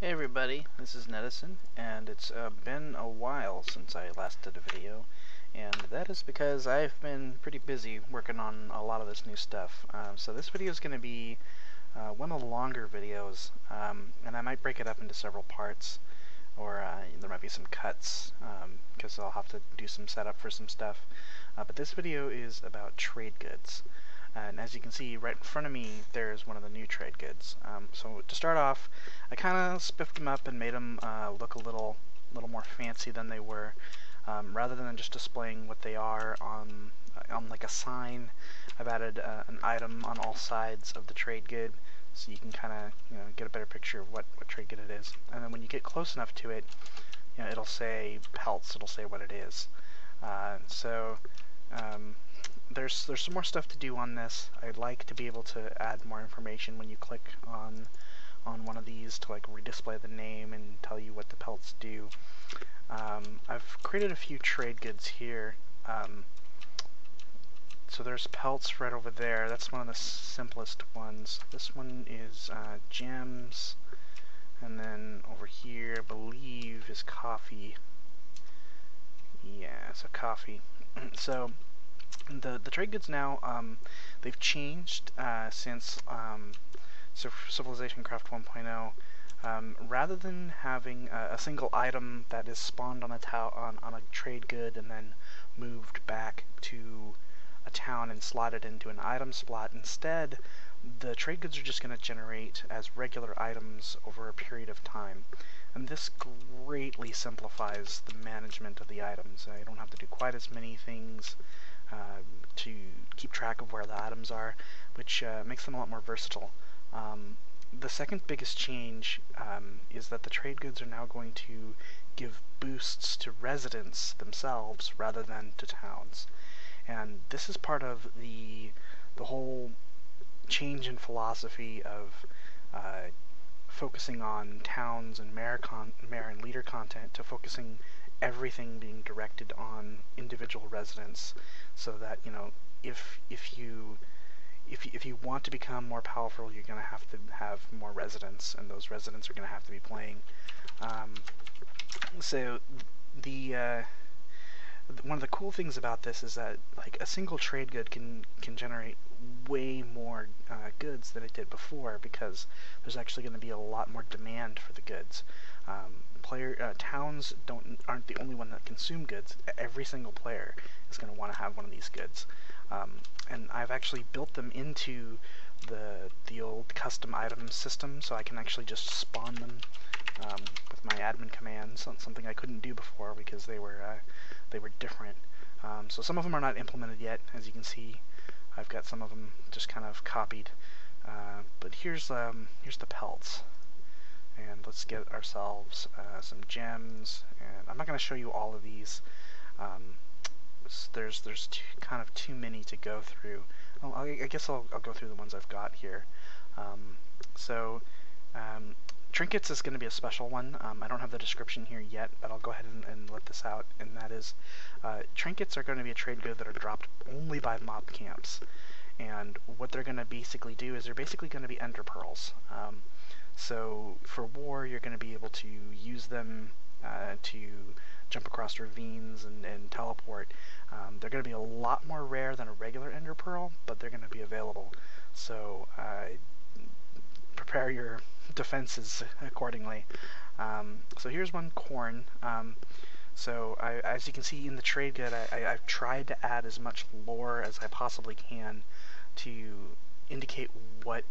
Hey everybody, this is Nedison, and it's been a while since I last did a video, and that is because I've been pretty busy working on a lot of this new stuff. So this video is going to be one of the longer videos, and I might break it up into several parts, or there might be some cuts, because I'll have to do some setup for some stuff. But this video is about trade goods. And as you can see right in front of me, there's one of the new trade goods. So to start off, I kind of spiffed them up and made them look a little more fancy than they were. Rather than just displaying what they are on like a sign, I've added an item on all sides of the trade good, so you can kind of get a better picture of what trade good it is. And then when you get close enough to it, it'll say pelts. It'll say what it is. There's some more stuff to do on this. I'd like to be able to add more information when you click on one of these to like redisplay the name and tell you what the pelts do. I've created a few trade goods here. So there's pelts right over there. That's one of the simplest ones. This one is gems, and then over here I believe is coffee. Yeah, so coffee. So the trade goods now, they've changed since CivilizationCraft 1.0. Rather than having a single item that is spawned on a trade good and then moved back to a town and slotted into an item slot, instead the trade goods are just going to generate as regular items over a period of time. And this greatly simplifies the management of the items. You don't have to do quite as many things to keep track of where the items are, which makes them a lot more versatile. The second biggest change is that the trade goods are now going to give boosts to residents themselves rather than to towns. And this is part of the whole change in philosophy of focusing on towns and mayor and leader content to focusing everything being directed on individual residents, so that if you want to become more powerful, you're going to have more residents, and those residents are going to have to be playing. So one of the cool things about this is that like a single trade good can generate way more goods than it did before, because there's actually going to be a lot more demand for the goods. Towns aren't the only one that consume goods. Every single player is going to want to have one of these goods, and I've actually built them into the old custom item system, so I can actually just spawn them with my admin commands. Something I couldn't do before because they were different. So some of them are not implemented yet. As you can see, I've got some of them just kind of copied. But here's the pelts. And let's get ourselves some gems. And I'm not going to show you all of these. There's kind of too many to go through. I guess I'll go through the ones I've got here. Trinkets is going to be a special one. I don't have the description here yet, but I'll go ahead and let this out. And that is, trinkets are going to be a trade good that are dropped only by mob camps. And what they're going to basically do is they're basically going to be ender pearls. So for war, you're going to be able to use them to jump across ravines and teleport. They're going to be a lot more rare than a regular ender pearl, but they're going to be available. So prepare your defenses accordingly. So here's one, corn. As you can see in the trade good, I've tried to add as much lore as I possibly can to indicate what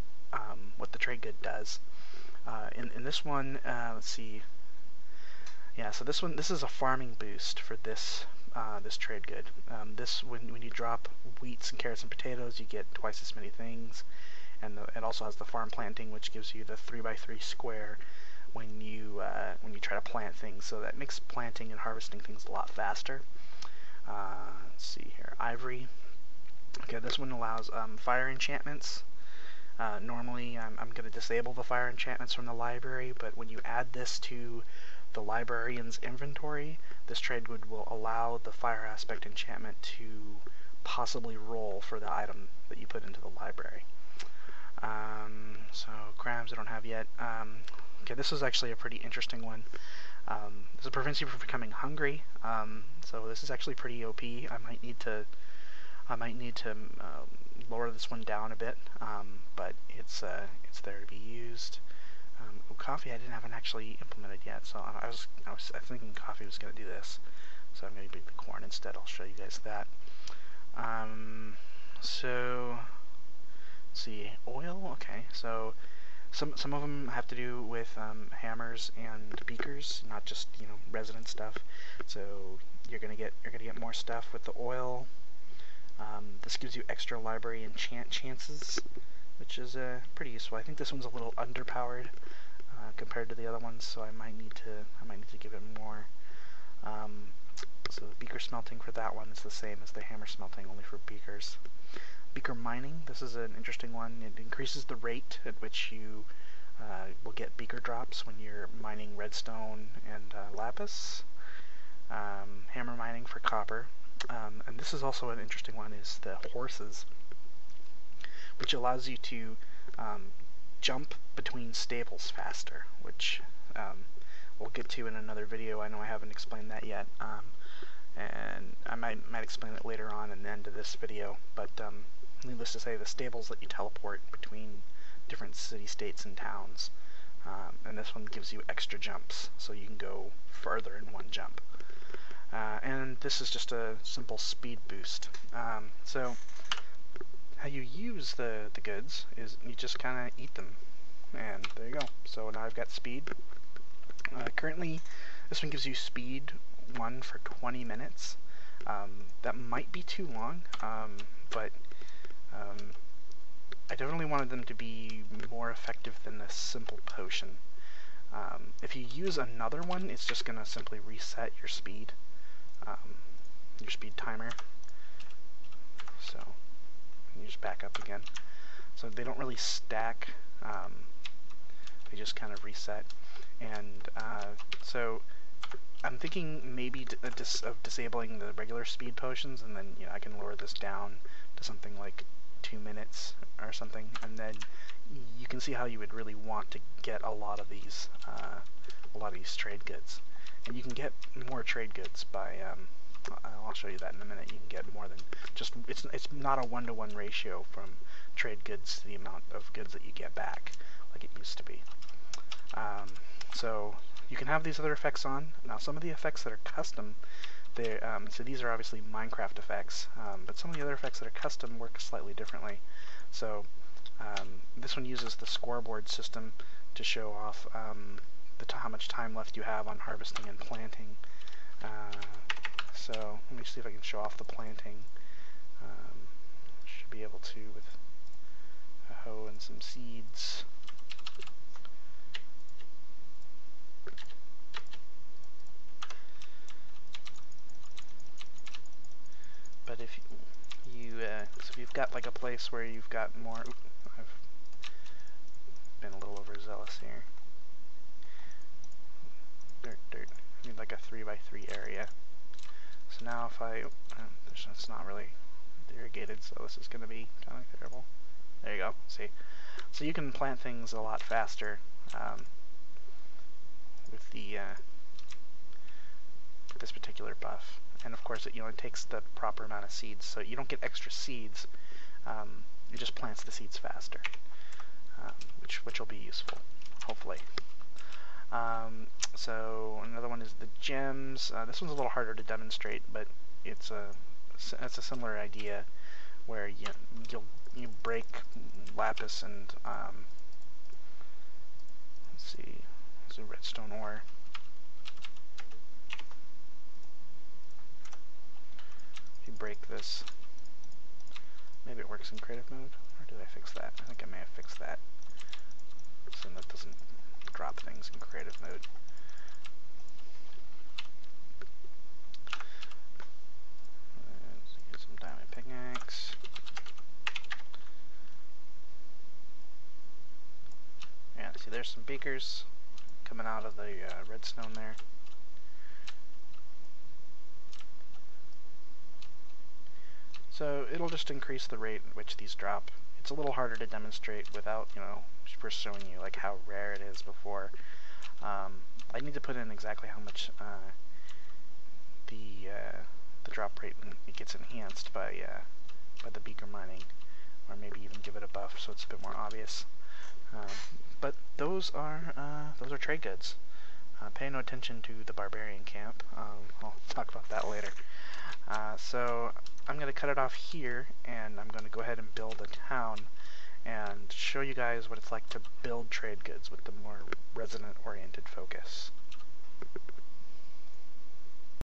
the trade good does. In this one, let's see. Yeah, so this is a farming boost for this trade good. When you drop wheats and carrots and potatoes, you get twice as many things, and it also has the farm planting, which gives you the 3x3 square when you try to plant things. So that makes planting and harvesting things a lot faster. Let's see here, ivory. Okay, this one allows fire enchantments. Normally, I'm going to disable the fire enchantments from the library, but when you add this to the librarian's inventory, this trade good will allow the fire aspect enchantment to possibly roll for the item that you put into the library. So crabs I don't have yet. Okay, this is actually a pretty interesting one. This prevents you from becoming hungry. So this is actually pretty OP. I might need to lower this one down a bit, but it's there to be used. Coffee I haven't actually implemented yet, so I was thinking coffee was going to do this. So I'm going to do the corn instead. I'll show you guys that. So let's see, oil. Okay, so some of them have to do with hammers and beakers, not just resident stuff. So you're gonna get more stuff with the oil. This gives you extra library enchant chances, which is pretty useful. I think this one's a little underpowered compared to the other ones, so I might need to give it more. So the beaker smelting for that one is the same as the hammer smelting, only for beakers. Beaker mining, this is an interesting one. It increases the rate at which you will get beaker drops when you're mining redstone and lapis. Hammer mining for copper. And this is also an interesting one, is the horses, which allows you to jump between stables faster, which we'll get to in another video. I know I haven't explained that yet, and I might explain it later on in the end of this video, but needless to say, the stables let you teleport between different city-states and towns, and this one gives you extra jumps, so you can go further in one jump. And this is just a simple speed boost. So how you use the goods is you just kind of eat them, and there you go. So now I've got speed. Currently, this one gives you speed 1 for 20 minutes. That might be too long, but I definitely wanted them to be more effective than this simple potion. If you use another one, it's just going to simply reset your speed timer. So you just back up again. So they don't really stack, they just kind of reset. And so I'm thinking maybe of disabling the regular speed potions, and then I can lower this down to something like 2 minutes or something, and then you can see how you would really want to get a lot of these trade goods. And you can get more trade goods by I'll show you that in a minute. You can get more than just, it's not a 1-to-1 ratio from trade goods to the amount of goods that you get back like it used to be. So you can have these other effects on. Now some of the effects that are custom, so these are obviously Minecraft effects, but some of the other effects that are custom work slightly differently. So this one uses the scoreboard system to show off how much time left you have on harvesting and planting. So let me see if I can show off the planting. Should be able to with a hoe and some seeds. But if so if you've got like a place where you've got more, I've been a little overzealous here. Dirt. I need like a 3x3 area. So now if it's not really irrigated, so this is going to be kind of terrible. There you go. See, so you can plant things a lot faster with this particular buff. And of course, it takes the proper amount of seeds, so you don't get extra seeds. It just plants the seeds faster, which will be useful, hopefully. So another one is the gems. This one's a little harder to demonstrate, but it's a similar idea where you break lapis and let's see, it's a redstone ore. If you break this, maybe it works in creative mode, or did I fix that? I think I may have fixed that, so that doesn't drop things in creative mode. Let's get some diamond pickaxe. Yeah, see, there's some beakers coming out of the redstone there. So it'll just increase the rate at which these drop. it's a little harder to demonstrate without, you know, first showing you like how rare it is before. I need to put in exactly how much the drop rate it gets enhanced by the beaker mining, or maybe even give it a buff so it's a bit more obvious. But those are trade goods. Pay no attention to the barbarian camp. I'll talk about that later. So I'm going to cut it off here, and I'm going to go ahead and build a town and show you guys what it's like to build trade goods with the more resident-oriented focus.